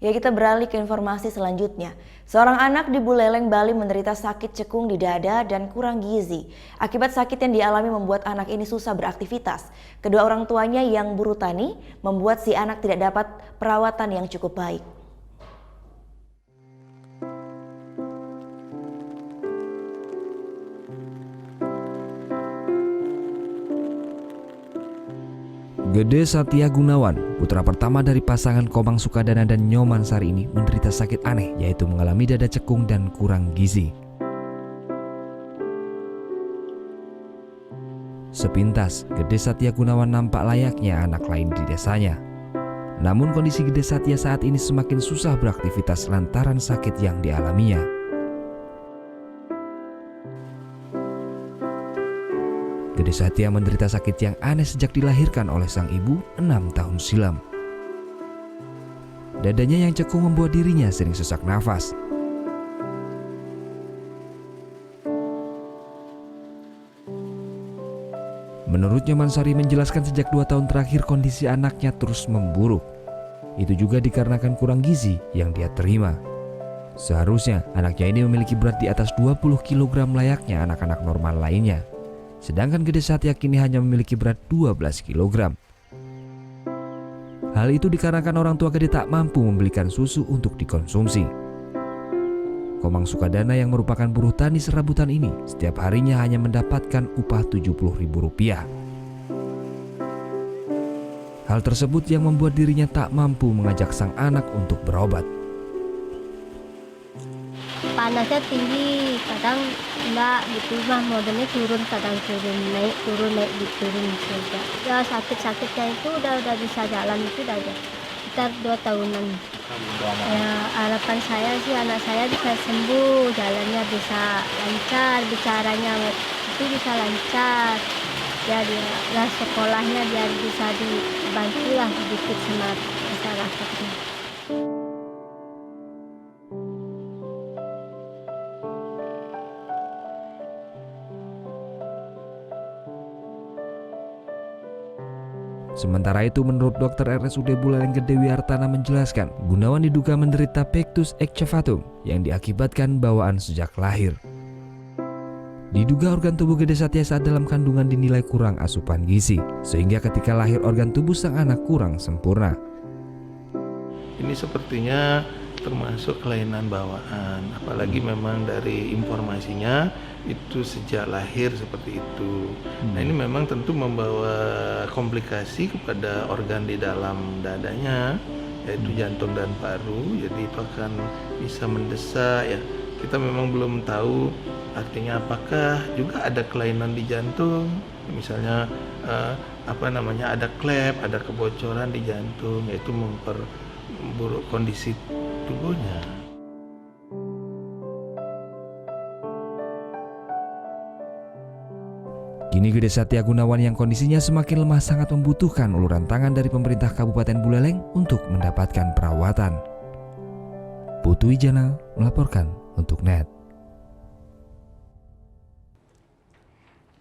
Ya, kita beralih ke informasi selanjutnya. Seorang anak di Buleleng, Bali menderita sakit cekung di dada dan kurang gizi. Akibat sakit yang dialami membuat anak ini susah beraktivitas. Kedua orang tuanya yang buruh tani membuat si anak tidak dapat perawatan yang cukup baik. Gede Satya Gunawan, putra pertama dari pasangan Komang Sukadana dan Nyoman Sari ini menderita sakit aneh, yaitu mengalami dada cekung dan kurang gizi. Sepintas, Gede Satya Gunawan nampak layaknya anak lain di desanya. Namun kondisi Gede Satya saat ini semakin susah beraktivitas lantaran sakit yang dialaminya. Gede Satya menderita sakit yang aneh sejak dilahirkan oleh sang ibu 6 tahun silam. Dadanya yang cekung membuat dirinya sering sesak nafas. Menurut Nyoman Sari menjelaskan sejak 2 tahun terakhir kondisi anaknya terus memburuk. Itu juga dikarenakan kurang gizi yang dia terima. Seharusnya anaknya ini memiliki berat di atas 20 kg layaknya anak-anak normal lainnya. Sedangkan Gede Satya kini hanya memiliki berat 12 kg. Hal itu dikarenakan orang tua Gede tak mampu membelikan susu untuk dikonsumsi. Komang Sukadana yang merupakan buruh tani serabutan ini setiap harinya hanya mendapatkan upah Rp70.000. Hal tersebut yang membuat dirinya tak mampu mengajak sang anak untuk berobat. Panasnya tinggi, kadang enggak gitu mah, modalnya turun, kadang turun naik turun saja. Ya sakitnya itu udah bisa jalan itu udah sekitar 2 tahunan. Ya harapan saya sih anak saya bisa sembuh, jalannya bisa lancar, bicaranya itu bisa lancar. Ya dia sekolahnya biar bisa dibantu lah sedikit sama masyarakatnya. Sementara itu menurut dokter RSUD Buleleng Gede Wiartana menjelaskan, Gunawan diduga menderita pectus excavatum yang diakibatkan bawaan sejak lahir. Diduga organ tubuh Gede Satya saat dalam kandungan dinilai kurang asupan gizi, sehingga ketika lahir organ tubuh sang anak kurang sempurna. Ini sepertinya termasuk kelainan bawaan, apalagi memang dari informasinya itu sejak lahir seperti itu. Nah ini memang tentu membawa komplikasi kepada organ di dalam dadanya, yaitu jantung dan paru, jadi itu akan bisa mendesak ya. Kita memang belum tahu artinya apakah juga ada kelainan di jantung, misalnya ada klep, ada kebocoran di jantung, yaitu memperburuk kondisi tubuhnya. Kini Gede Satya Gunawan yang kondisinya semakin lemah sangat membutuhkan uluran tangan dari pemerintah Kabupaten Buleleng untuk mendapatkan perawatan. Putu Wijana melaporkan untuk NET.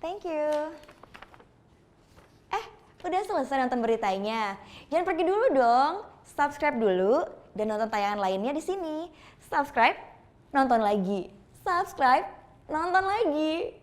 Thank you. Udah selesai nonton beritanya? Jangan pergi dulu dong. Subscribe dulu dan nonton tayangan lainnya di sini. Subscribe, nonton lagi. Subscribe, nonton lagi.